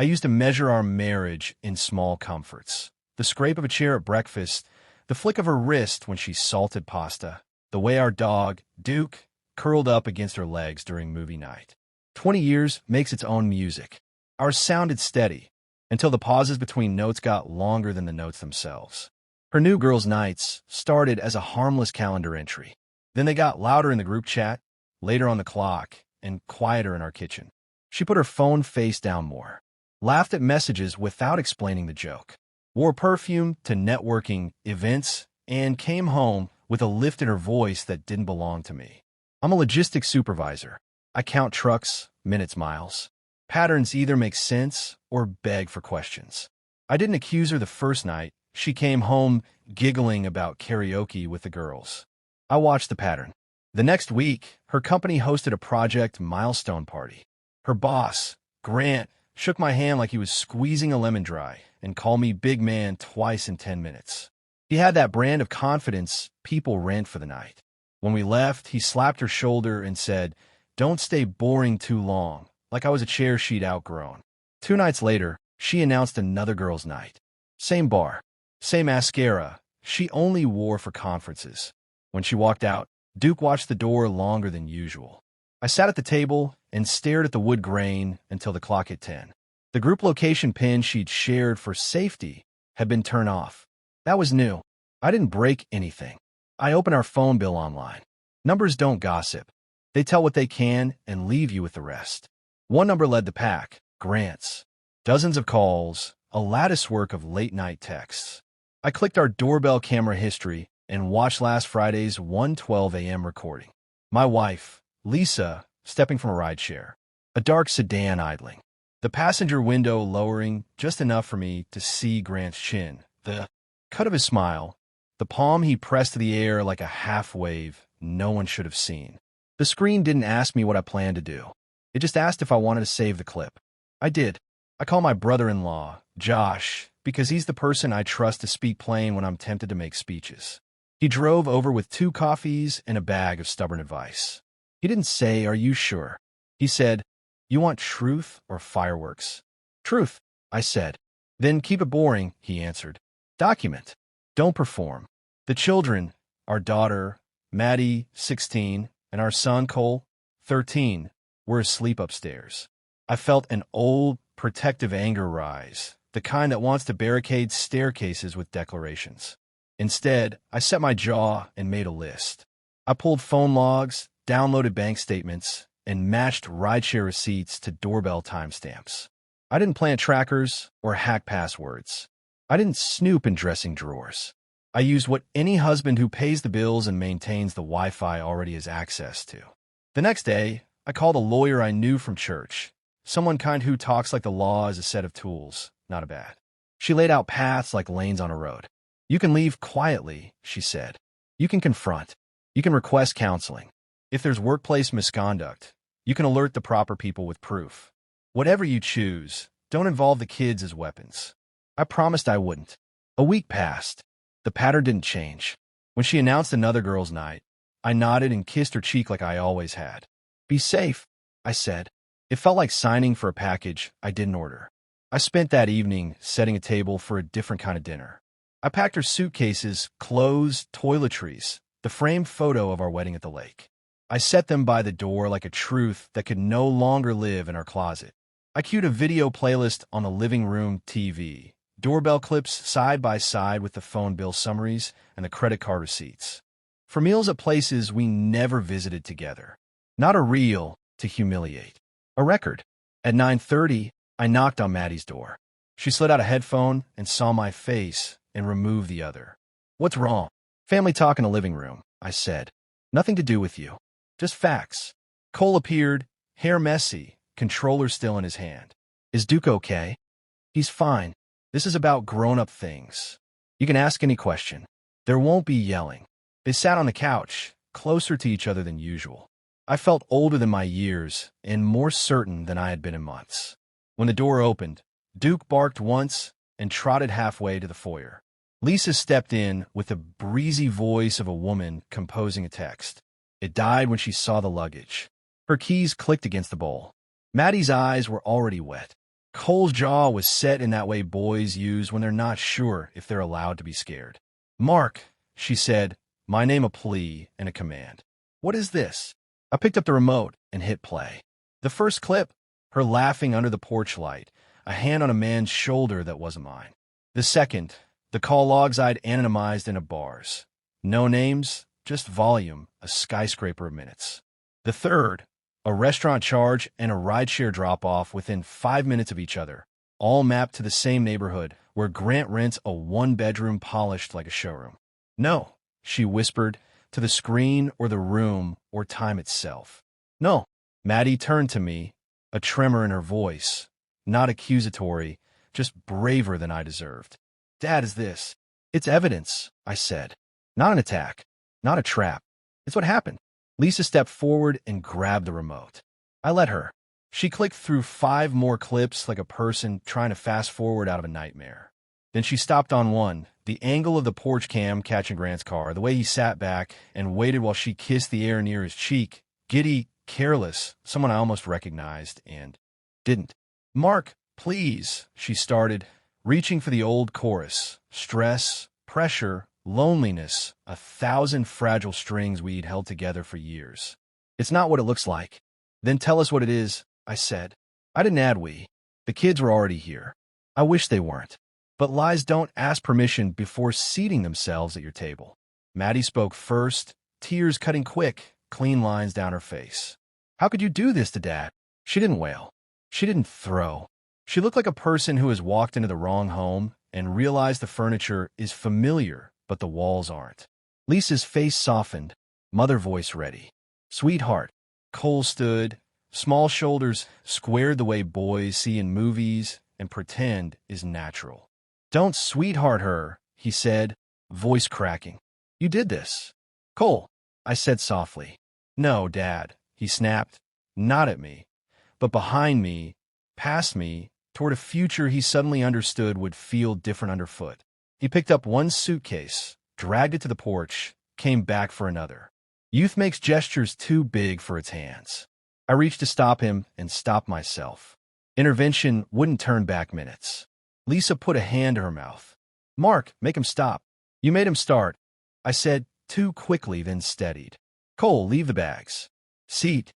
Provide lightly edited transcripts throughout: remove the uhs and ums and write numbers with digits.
I used to measure our marriage in small comforts. The scrape of a chair at breakfast, the flick of her wrist when she salted pasta, the way our dog, Duke, curled up against her legs during movie night. 20 years makes its own music. Ours sounded steady, until the pauses between notes got longer than the notes themselves. Her new girls' nights started as a harmless calendar entry. Then they got louder in the group chat, later on the clock, and quieter in our kitchen. She put her phone face down more, laughed at messages without explaining the joke, wore perfume to networking events, and came home with a lift in her voice that didn't belong to me. I'm a logistics supervisor. I count trucks, minutes, miles. Patterns either make sense or beg for questions. I didn't accuse her the first night. She came home giggling about karaoke with the girls. I watched the pattern. The next week, her company hosted a project milestone party. Her boss, Grant, shook my hand like he was squeezing a lemon dry and called me big man twice in 10 minutes. He had that brand of confidence people rent for the night. When we left, he slapped her shoulder and said, "Don't stay boring too long," like I was a chair she'd outgrown. 2 nights later, she announced another girls' night. Same bar, same mascara. She only wore for conferences. When she walked out, Duke watched the door longer than usual. I sat at the table and stared at the wood grain until the clock hit 10. The group location pin she'd shared for safety had been turned off. That was new. I didn't break anything. I opened our phone bill online. Numbers don't gossip. They tell what they can and leave you with the rest. One number led the pack, Grant's. Dozens of calls, a latticework of late-night texts. I clicked our doorbell camera history and watched last Friday's 1:12 a.m. recording. My wife, Lisa, stepping from a rideshare. A dark sedan idling. The passenger window lowering just enough for me to see Grant's chin. The cut of his smile. The palm he pressed to the air like a half-wave no one should have seen. The screen didn't ask me what I planned to do. It just asked if I wanted to save the clip. I did. I call my brother-in-law, Josh, because he's the person I trust to speak plain when I'm tempted to make speeches. He drove over with 2 coffees and a bag of stubborn advice. He didn't say, "Are you sure?" He said, "You want truth or fireworks?" "Truth," I said. "Then keep it boring," he answered. "Document. Don't perform." The children, our daughter, Maddie, 16, and our son, Cole, 13, were asleep upstairs. I felt an old, protective anger rise, the kind that wants to barricade staircases with declarations. Instead, I set my jaw and made a list. I pulled phone logs, downloaded bank statements, and matched rideshare receipts to doorbell timestamps. I didn't plant trackers or hack passwords. I didn't snoop in dressing drawers. I used what any husband who pays the bills and maintains the Wi-Fi already has access to. The next day, I called a lawyer I knew from church, someone kind who talks like the law is a set of tools, not a bat. She laid out paths like lanes on a road. You can leave quietly, she said. You can confront. You can request counseling. If there's workplace misconduct, you can alert the proper people with proof. Whatever you choose, don't involve the kids as weapons. I promised I wouldn't. A week passed. The pattern didn't change. When she announced another girls' night, I nodded and kissed her cheek like I always had. "Be safe," I said. It felt like signing for a package I didn't order. I spent that evening setting a table for a different kind of dinner. I packed her suitcases, clothes, toiletries, the framed photo of our wedding at the lake. I set them by the door like a truth that could no longer live in our closet. I queued a video playlist on the living room TV, doorbell clips side by side with the phone bill summaries and the credit card receipts. For meals at places we never visited together. Not a reel to humiliate. A record. At 9:30, I knocked on Maddie's door. She slid out a headphone and saw my face and removed the other. "What's wrong?" "Family talk in the living room," I said. "Nothing to do with you. Just facts." Cole appeared, hair messy, controller still in his hand. "Is Duke okay?" "He's fine. This is about grown-up things. You can ask any question. There won't be yelling." They sat on the couch, closer to each other than usual. I felt older than my years and more certain than I had been in months. When the door opened, Duke barked once and trotted halfway to the foyer. Lisa stepped in with the breezy voice of a woman composing a text. It died when she saw the luggage. Her keys clicked against the bowl. Maddie's eyes were already wet. Cole's jaw was set in that way boys use when they're not sure if they're allowed to be scared. "Mark," she said, my name a plea and a command. "What is this?" I picked up the remote and hit play. The first clip, her laughing under the porch light, a hand on a man's shoulder that wasn't mine. The second, the call logs I'd anonymized into bars. No names, just volume, a skyscraper of minutes. The third, a restaurant charge and a rideshare drop-off within 5 minutes of each other, all mapped to the same neighborhood where Grant rents a one-bedroom polished like a showroom. "No," she whispered, to the screen or the room or time itself. "No." Maddie turned to me, a tremor in her voice, not accusatory, just braver than I deserved. "Dad, is this?" "It's evidence," I said. "Not an attack, not a trap. It's what happened." Lisa stepped forward and grabbed the remote. I let her. She clicked through 5 more clips like a person trying to fast forward out of a nightmare. Then she stopped on one, the angle of the porch cam catching Grant's car, the way he sat back and waited while she kissed the air near his cheek, giddy, careless, someone I almost recognized and didn't. "Mark, please," she started, reaching for the old chorus. Stress, pressure, loneliness, 1,000 fragile strings we'd held together for years. "It's not what it looks like." "Then tell us what it is," I said. I didn't add we. The kids were already here. I wish they weren't. But lies don't ask permission before seating themselves at your table. Maddie spoke first, tears cutting quick, clean lines down her face. "How could you do this to Dad?" She didn't wail. She didn't throw. She looked like a person who has walked into the wrong home and realized the furniture is familiar, but the walls aren't. Lisa's face softened, mother voice ready. "Sweetheart." Cole stood, small shoulders squared the way boys see in movies and pretend is natural. "Don't sweetheart her," he said, voice cracking. "You did this." "Cole," I said softly. "No, Dad," he snapped, not at me, but behind me, past me, toward a future he suddenly understood would feel different underfoot. He picked up one suitcase, dragged it to the porch, came back for another. Youth makes gestures too big for its hands. I reached to stop him and stopped myself. Intervention wouldn't turn back minutes. Lisa put a hand to her mouth. "Mark, make him stop." "You made him start," I said, too quickly, then steadied. "Cole, leave the bags." "Seat."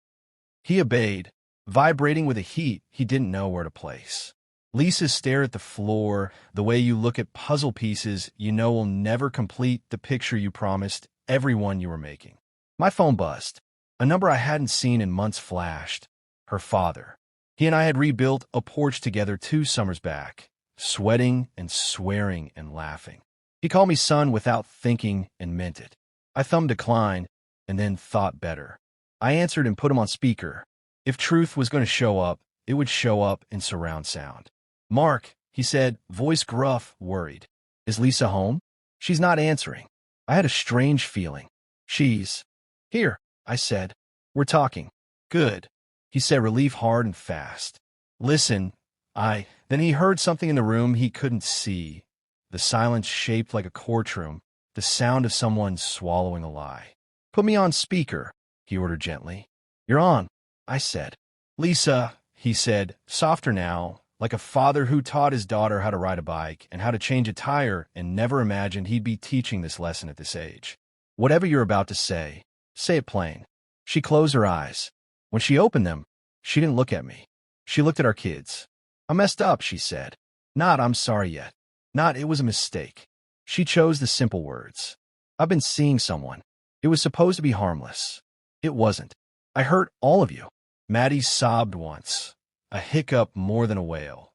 He obeyed, vibrating with a heat he didn't know where to place. Lisa stared at the floor, the way you look at puzzle pieces you know will never complete the picture you promised everyone you were making. My phone buzzed. A number I hadn't seen in months flashed. Her father. He and I had rebuilt a porch together 2 summers back, sweating and swearing and laughing. He called me son without thinking and meant it. I thumbed decline and then thought better. I answered and put him on speaker. If truth was going to show up, it would show up in surround sound. "Mark," he said, voice gruff, worried. "Is Lisa home?" "She's not answering." I had a strange feeling. "She's here," I said. "We're talking." "Good," he said, relief hard and fast. "Listen, Then he heard something in the room he couldn't see. The silence shaped like a courtroom, the sound of someone swallowing a lie. "Put me on speaker," he ordered gently. "You're on," I said. "Lisa," he said, softer now, like a father who taught his daughter how to ride a bike and how to change a tire and never imagined he'd be teaching this lesson at this age. "Whatever you're about to say it plain." She closed her eyes. When she opened them, she didn't look at me. She looked at our kids. "I messed up," she said. Not "I'm sorry" yet. Not "it was a mistake." She chose the simple words. "I've been seeing someone. It was supposed to be harmless. It wasn't. I hurt all of you." Maddie sobbed once, a hiccup more than a wail,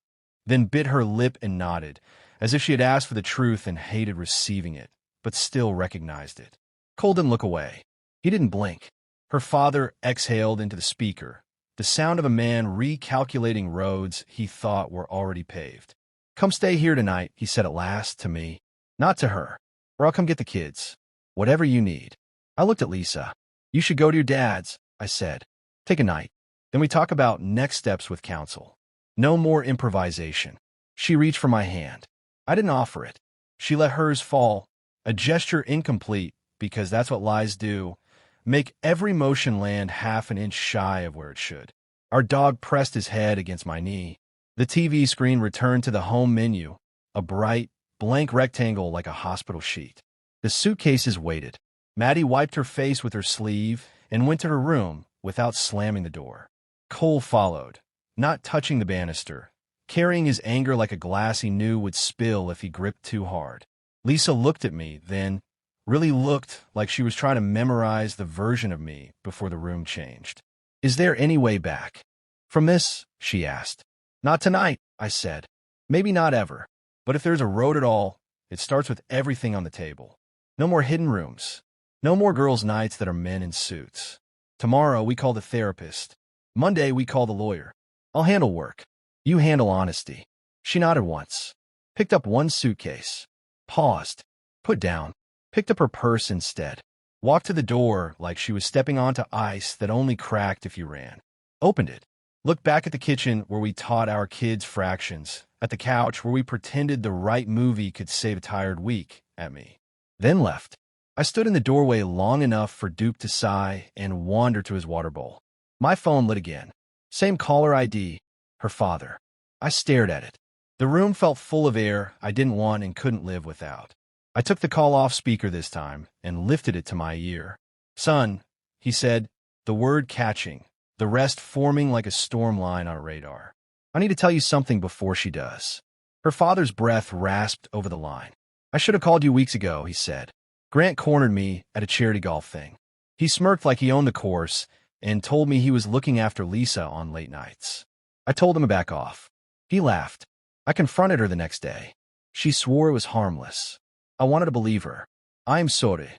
then bit her lip and nodded, as if she had asked for the truth and hated receiving it, but still recognized it. Cole didn't look away. He didn't blink. Her father exhaled into the speaker, the sound of a man recalculating roads he thought were already paved. "Come stay here tonight," he said at last to me, not to her, "or I'll come get the kids. Whatever you need." I looked at Lisa. "You should go to your dad's," I said. "Take a night. Then we talk about next steps with counsel. No more improvisation." She reached for my hand. I didn't offer it. She let hers fall, a gesture incomplete, because that's what lies do, make every motion land half an inch shy of where it should. Our dog pressed his head against my knee. The TV screen returned to the home menu, a bright, blank rectangle like a hospital sheet. The suitcases waited. Maddie wiped her face with her sleeve and went to her room without slamming the door. Cole followed, not touching the banister, carrying his anger like a glass he knew would spill if he gripped too hard. Lisa looked at me, then really looked like she was trying to memorize the version of me before the room changed. "Is there any way back from this?" she asked. "Not tonight," I said. "Maybe not ever. But if there's a road at all, it starts with everything on the table. No more hidden rooms. No more girls' nights that are men in suits. Tomorrow we call the therapist. Monday we call the lawyer. I'll handle work. You handle honesty." She nodded once, picked up one suitcase, paused, put down, picked up her purse instead, walked to the door like she was stepping onto ice that only cracked if you ran, opened it, looked back at the kitchen where we taught our kids fractions, at the couch where we pretended the right movie could save a tired week, at me, then left. I stood in the doorway long enough for Duke to sigh and wander to his water bowl. My phone lit again. Same caller ID, her father. I stared at it. The room felt full of air I didn't want and couldn't live without. I took the call off speaker this time and lifted it to my ear. "Son," he said, the word catching, the rest forming like a storm line on radar. "I need to tell you something before she does." Her father's breath rasped over the line. "I should have called you weeks ago," he said. "Grant cornered me at a charity golf thing. He smirked like he owned the course and told me he was looking after Lisa on late nights. I told him to back off. He laughed. I confronted her the next day. She swore it was harmless. I wanted to believe her. I'm sorry."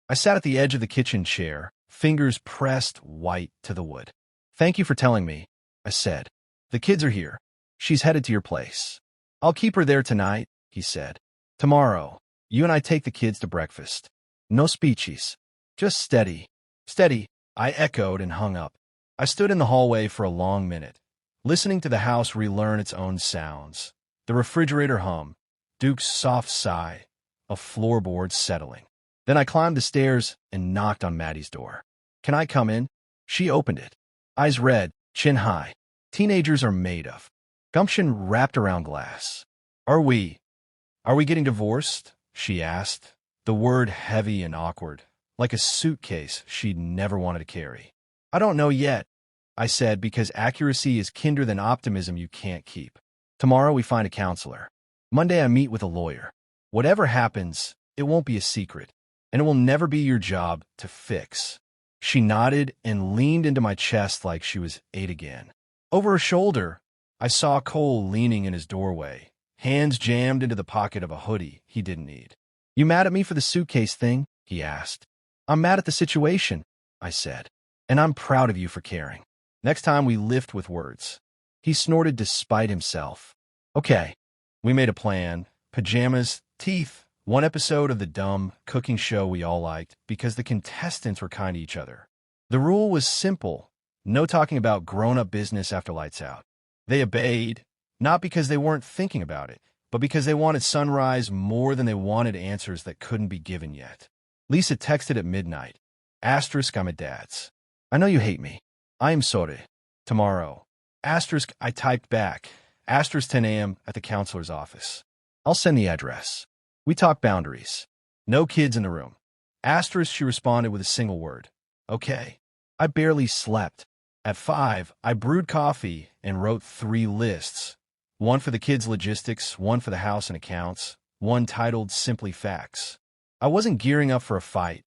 I sat at the edge of the kitchen chair, fingers pressed white to the wood. "Thank you for telling me," I said. "The kids are here. She's headed to your place." "I'll keep her there tonight," he said. "Tomorrow, you and I take the kids to breakfast. No speeches. Just steady." "Steady," I echoed and hung up. I stood in the hallway for a long minute, listening to the house relearn its own sounds. The refrigerator hum, Duke's soft sigh, a floorboard settling. Then I climbed the stairs and knocked on Maddie's door. "Can I come in?" She opened it. Eyes red, chin high. Teenagers are made of. Gumption wrapped around glass. Are we getting divorced?" she asked, the word heavy and awkward, like a suitcase she'd never wanted to carry. "I don't know yet," I said, because accuracy is kinder than optimism you can't keep. "Tomorrow we find a counselor. Monday I meet with a lawyer. Whatever happens, it won't be a secret, and it will never be your job to fix." She nodded and leaned into my chest like she was 8 again. Over her shoulder, I saw Cole leaning in his doorway, hands jammed into the pocket of a hoodie he didn't need. "You mad at me for the suitcase thing?" he asked. "I'm mad at the situation," I said, "and I'm proud of you for caring. Next time we lift with words." He snorted despite himself. "Okay." We made a plan. Pajamas, teeth, one episode of the dumb cooking show we all liked because the contestants were kind to each other. The rule was simple. No talking about grown-up business after lights out. They obeyed, not because they weren't thinking about it, but because they wanted sunrise more than they wanted answers that couldn't be given yet. Lisa texted at midnight. Asterisk, "I'm at Dad's. I know you hate me. I am sorry. Tomorrow." Asterisk, I typed back. Asterisk 10 a.m. at the counselor's office. I'll send the address. We talked boundaries. No kids in the room. Asterisk, she responded with a single word. Okay. I barely slept. At 5, I brewed coffee and wrote 3 lists. One for the kids' logistics, one for the house and accounts, one titled Simply Facts. I wasn't gearing up for a fight.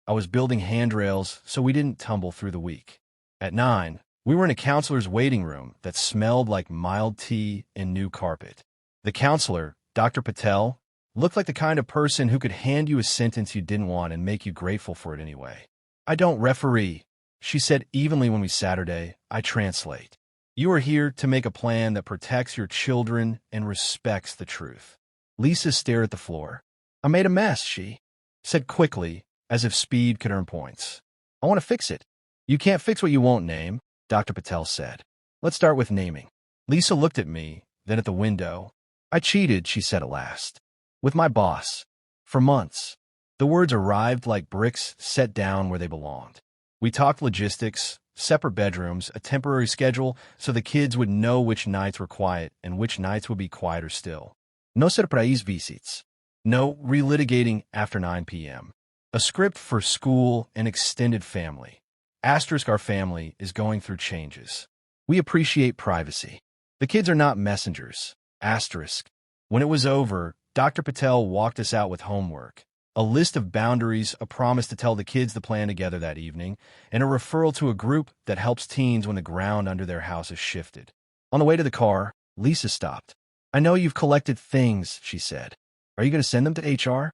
I was building handrails so we didn't tumble through the week. At 9, we were in a counselor's waiting room that smelled like mild tea and new carpet. The counselor, Dr. Patel, looked like the kind of person who could hand you a sentence you didn't want and make you grateful for it anyway. "I don't referee," she said evenly when we Saturday. "I translate. You are here to make a plan that protects your children and respects the truth." Lisa stared at the floor. "I made a mess," she said quickly, as if speed could earn points. "I want to fix it." "You can't fix what you won't name," Dr. Patel said. "Let's start with naming." Lisa looked at me, then at the window. "I cheated," she said at last. "With my boss. For months." The words arrived like bricks set down where they belonged. We talked logistics, separate bedrooms, a temporary schedule so the kids would know which nights were quiet and which nights would be quieter still. No surprise visits. No relitigating after 9 p.m. A script for school and extended family. Asterisk, our family is going through changes. We appreciate privacy. The kids are not messengers. Asterisk. When it was over, Dr. Patel walked us out with homework, a list of boundaries, a promise to tell the kids the plan together that evening, and a referral to a group that helps teens when the ground under their house is shifted. On the way to the car, Lisa stopped. I know you've collected things, she said. Are you going to send them to HR?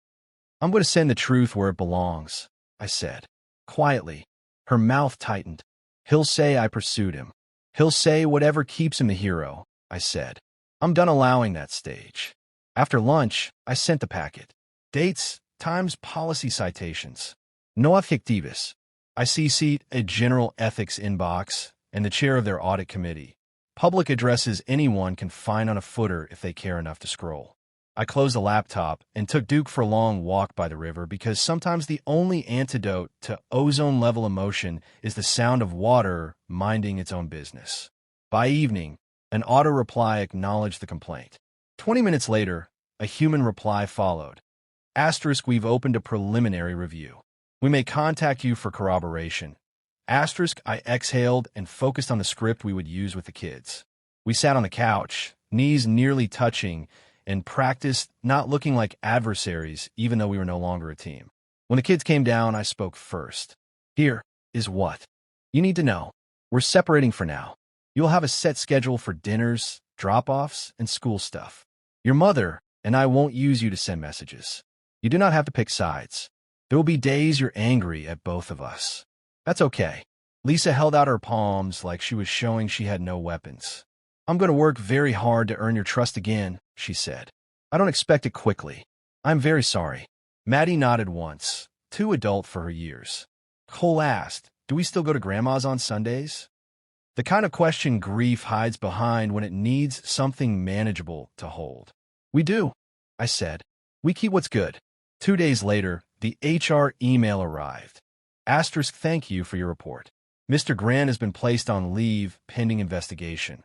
I'm going to send the truth where it belongs, I said. Quietly. Her mouth tightened. He'll say I pursued him. He'll say whatever keeps him the hero, I said. I'm done allowing that stage. After lunch, I sent the packet. Dates, times, policy citations. No adjectives. I CC'd a general ethics inbox and the chair of their audit committee. Public addresses anyone can find on a footer if they care enough to scroll. I closed the laptop and took Duke for a long walk by the river because sometimes the only antidote to ozone-level emotion is the sound of water minding its own business. By evening, an auto reply acknowledged the complaint. 20 minutes later, a human reply followed. Asterisk, we've opened a preliminary review. We may contact you for corroboration. Asterisk, I exhaled and focused on the script we would use with the kids. We sat on the couch, knees nearly touching, and practiced not looking like adversaries even though we were no longer a team. When the kids came down, I spoke first. Here is what you need to know. We're separating for now. You'll have a set schedule for dinners, drop-offs, and school stuff. Your mother and I won't use you to send messages. You do not have to pick sides. There will be days you're angry at both of us. That's okay. Lisa held out her palms like she was showing she had no weapons. I'm going to work very hard to earn your trust again, she said. I don't expect it quickly. I'm very sorry. Maddie nodded once, too adult for her years. Cole asked, do we still go to Grandma's on Sundays? The kind of question grief hides behind when it needs something manageable to hold. We do, I said. We keep what's good. 2 days later, the HR email arrived. Asterisk, thank you for your report. Mr. Grant has been placed on leave pending investigation.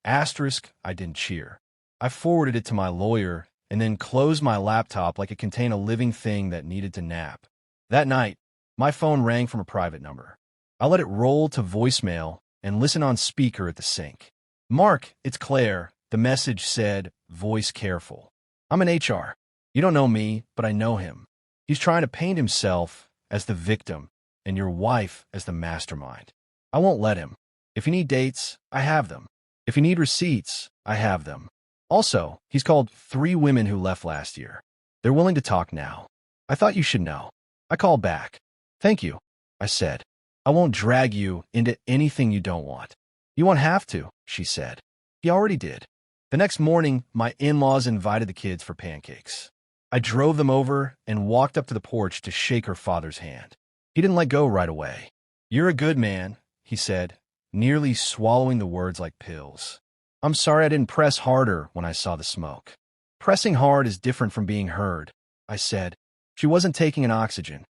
Asterisk, I didn't cheer. I forwarded it to my lawyer and then closed my laptop like it contained a living thing that needed to nap. That night, my phone rang from a private number. I let it roll to voicemail and listen on speaker at the sink. Mark, it's Claire. The message said, voice careful. I'm in HR. You don't know me, but I know him. He's trying to paint himself as the victim and your wife as the mastermind. I won't let him. If you need dates, I have them. If you need receipts, I have them. Also, he's called 3 women who left last year. They're willing to talk now. I thought you should know. I called back. Thank you, I said. I won't drag you into anything you don't want. You won't have to, she said. He already did. The next morning, my in-laws invited the kids for pancakes. I drove them over and walked up to the porch to shake her father's hand. He didn't let go right away. You're a good man, he said, nearly swallowing the words like pills. I'm sorry I didn't press harder when I saw the smoke. Pressing hard is different from being heard, I said. She wasn't taking an oxygen.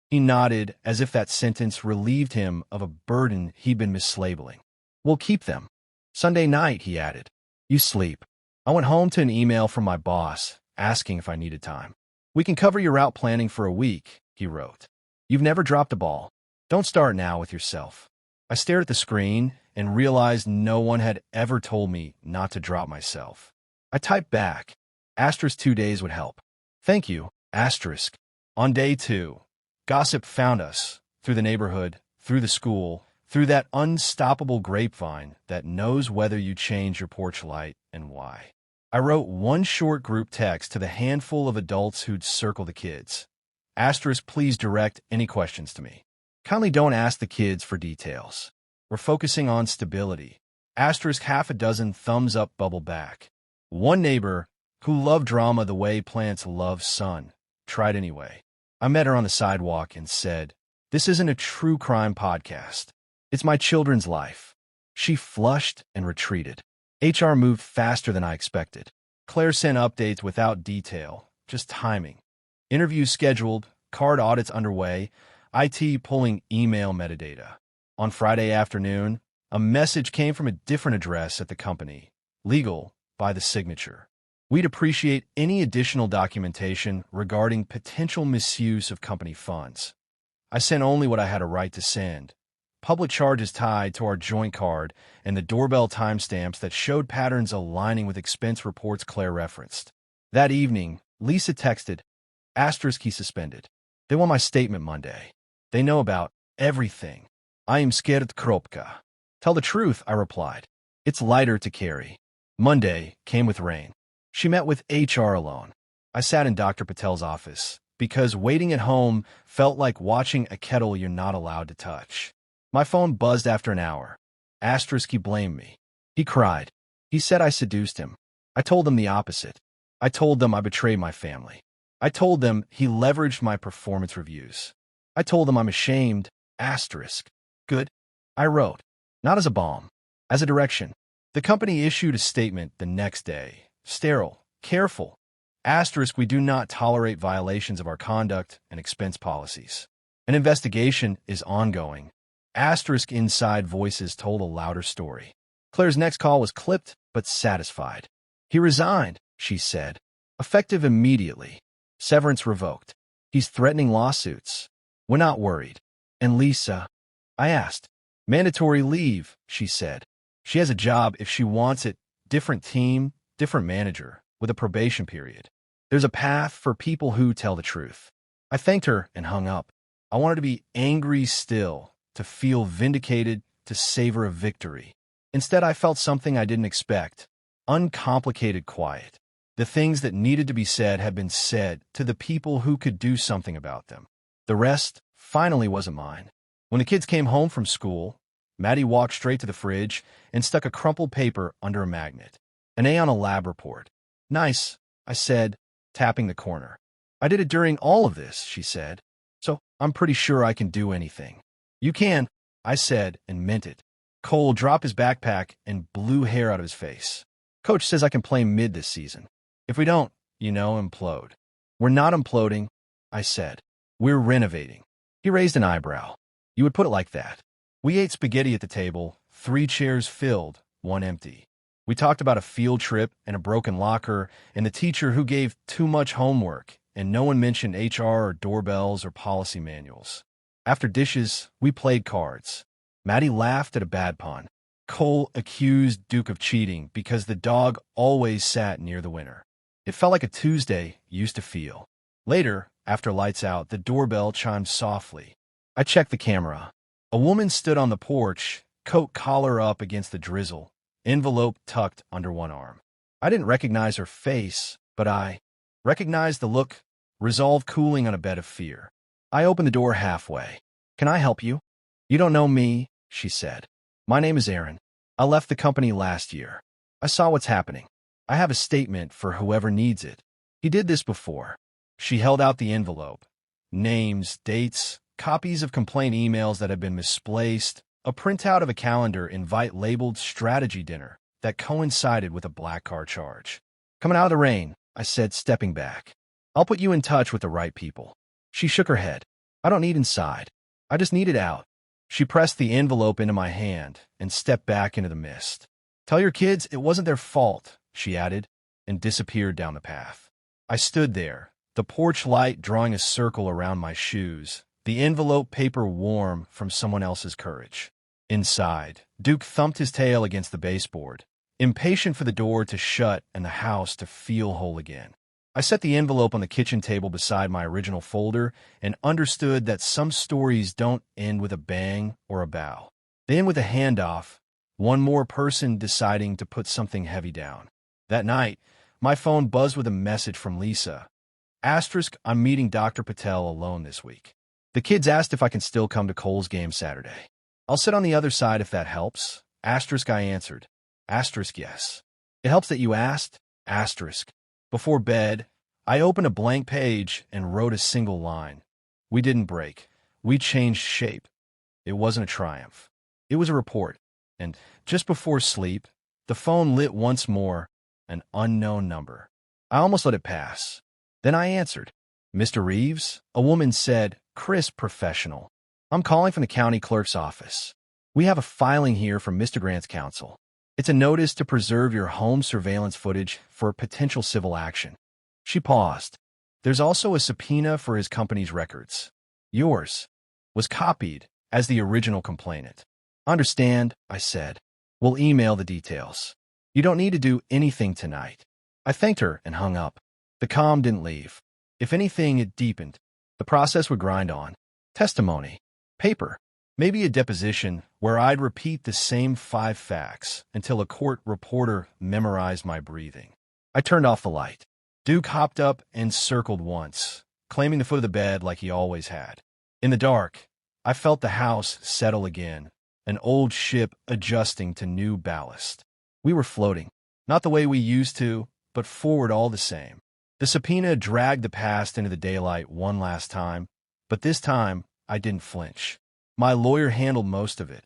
He nodded as if that sentence relieved him of a burden he'd been mislabeling. We'll keep them. Sunday night, he added. You sleep. I went home to an email from my boss asking if I needed time. We can cover your route planning for a week, he wrote. You've never dropped a ball. Don't start now with yourself. I stared at the screen and realized no one had ever told me not to drop myself. I typed back. Asterisk 2 days would help. Thank you, asterisk. On day 2, gossip found us, through the neighborhood, through the school, through that unstoppable grapevine that knows whether you change your porch light and why. I wrote one short group text to the handful of adults who'd circle the kids. Asterisk, please direct any questions to me. Kindly don't ask the kids for details. We're focusing on stability. Asterisk, half a dozen thumbs up bubble back. One neighbor, who loved drama the way plants love sun, tried anyway. I met her on the sidewalk and said, this isn't a true crime podcast. It's my children's life. She flushed and retreated. HR moved faster than I expected. Claire sent updates without detail, just timing. Interviews scheduled, card audits underway, IT pulling email metadata. On Friday afternoon, a message came from a different address at the company. Legal, by the signature. We'd appreciate any additional documentation regarding potential misuse of company funds. I sent only what I had a right to send. Public charges tied to our joint card and the doorbell timestamps that showed patterns aligning with expense reports Claire referenced. That evening, Lisa texted, *key suspended. They want my statement Monday. They know about everything. I am scared kropka. Tell the truth, I replied. It's lighter to carry. Monday came with rain. She met with HR alone. I sat in Dr. Patel's office because waiting at home felt like watching a kettle you're not allowed to touch. My phone buzzed after an hour. He blamed me. He cried. He said I seduced him. I told them the opposite. I told them I betrayed my family. I told them he leveraged my performance reviews. I told them I'm ashamed. Good. I wrote. Not as a bomb. As a direction. The company issued a statement the next day. Sterile. Careful. We do not tolerate violations of our conduct and expense policies. An investigation is ongoing. Inside voices told a louder story. Claire's next call was clipped, but satisfied. He resigned, she said. Effective immediately. Severance revoked. He's threatening lawsuits. We're not worried. And Lisa? I asked. Mandatory leave, she said. She has a job if she wants it. Different team, different manager, with a probation period. There's a path for people who tell the truth. I thanked her and hung up. I wanted to be angry still, to feel vindicated, to savor a victory. Instead, I felt something I didn't expect. Uncomplicated quiet. The things that needed to be said had been said to the people who could do something about them. The rest finally wasn't mine. When the kids came home from school, Maddie walked straight to the fridge and stuck a crumpled paper under a magnet. An A on a lab report. Nice, I said, tapping the corner. I did it during all of this, she said. So I'm pretty sure I can do anything. You can, I said, and meant it. Cole dropped his backpack and blew hair out of his face. Coach says I can play mid this season. If we don't, implode. We're not imploding, I said. We're renovating. He raised an eyebrow. You would put it like that. We ate spaghetti at the table, 3 chairs filled, 1 empty. We talked about a field trip and a broken locker and the teacher who gave too much homework, and no one mentioned HR or doorbells or policy manuals. After dishes, we played cards. Maddie laughed at a bad pun. Cole accused Duke of cheating because the dog always sat near the winner. It felt like a Tuesday used to feel. Later, after lights out, the doorbell chimed softly. I checked the camera. A woman stood on the porch, coat collar up against the drizzle, envelope tucked under one arm. I didn't recognize her face, but I recognized the look, resolve cooling on a bed of fear. I opened the door halfway. Can I help you? You don't know me, she said. My name is Aaron. I left the company last year. I saw what's happening. I have a statement for whoever needs it. He did this before. She held out the envelope. Names, dates, copies of complaint emails that had been misplaced, a printout of a calendar invite labeled strategy dinner that coincided with a black car charge. Coming out of the rain, I said, stepping back. I'll put you in touch with the right people. She shook her head. I don't need inside. I just need it out. She pressed the envelope into my hand and stepped back into the mist. Tell your kids it wasn't their fault, she added, and disappeared down the path. I stood there, the porch light drawing a circle around my shoes, the envelope paper warm from someone else's courage. Inside, Duke thumped his tail against the baseboard, impatient for the door to shut and the house to feel whole again. I set the envelope on the kitchen table beside my original folder and understood that some stories don't end with a bang or a bow. They end with a handoff, one more person deciding to put something heavy down. That night, my phone buzzed with a message from Lisa. I'm meeting Dr. Patel alone this week. The kids asked if I can still come to Cole's game Saturday. I'll sit on the other side if that helps. I answered. Yes. It helps that you asked. Before bed, I opened a blank page and wrote a single line. We didn't break. We changed shape. It wasn't a triumph. It was a report. And just before sleep, the phone lit once more, an unknown number. I almost let it pass. Then I answered. Mr. Reeves? A woman said, crisp, professional. I'm calling from the county clerk's office. We have a filing here from Mr. Grant's counsel. It's a notice to preserve your home surveillance footage for potential civil action. She paused. There's also a subpoena for his company's records. Yours was copied as the original complainant. Understand, I said. We'll email the details. You don't need to do anything tonight. I thanked her and hung up. The calm didn't leave. If anything, it deepened. The process would grind on. Testimony. Paper. Maybe a deposition where I'd repeat the same 5 facts until a court reporter memorized my breathing. I turned off the light. Duke hopped up and circled once, claiming the foot of the bed like he always had. In the dark, I felt the house settle again, an old ship adjusting to new ballast. We were floating, not the way we used to, but forward all the same. The subpoena dragged the past into the daylight one last time, but this time I didn't flinch. My lawyer handled most of it.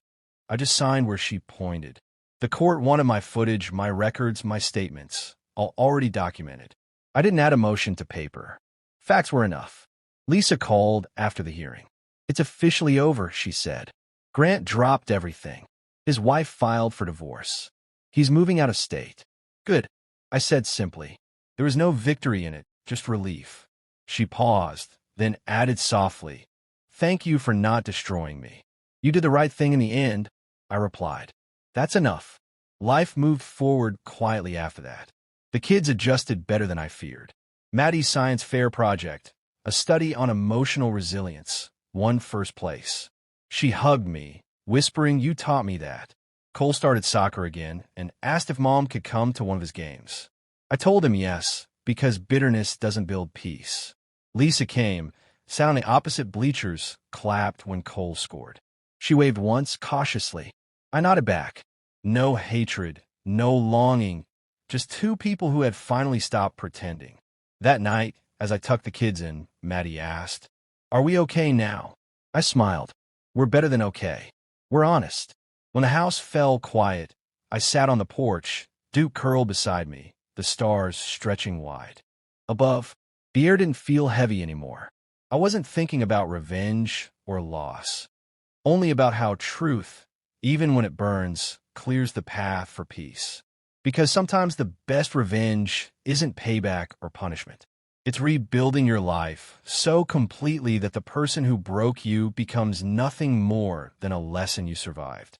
I just signed where she pointed. The court wanted my footage, my records, my statements, all already documented. I didn't add emotion to paper. Facts were enough. Lisa called after the hearing. It's officially over, she said. Grant dropped everything. His wife filed for divorce. He's moving out of state. Good, I said simply. There was no victory in it, just relief. She paused, then added softly, "Thank you for not destroying me." "You did the right thing in the end," I replied. That's enough. Life moved forward quietly after that. The kids adjusted better than I feared. Maddie's science fair project, a study on emotional resilience, won first place. She hugged me, whispering, "You taught me that." Cole started soccer again and asked if Mom could come to one of his games. I told him yes, because bitterness doesn't build peace. Lisa came, sat on the opposite bleachers, clapped when Cole scored. She waved once, cautiously. I nodded back. No hatred, no longing, just 2 people who had finally stopped pretending. That night, as I tucked the kids in, Maddie asked, "Are we okay now?" I smiled. We're better than okay. We're honest. When the house fell quiet, I sat on the porch, Duke curled beside me, the stars stretching wide. Above, the air didn't feel heavy anymore. I wasn't thinking about revenge or loss, only about how truth, even when it burns, clears the path for peace. Because sometimes the best revenge isn't payback or punishment. It's rebuilding your life so completely that the person who broke you becomes nothing more than a lesson you survived.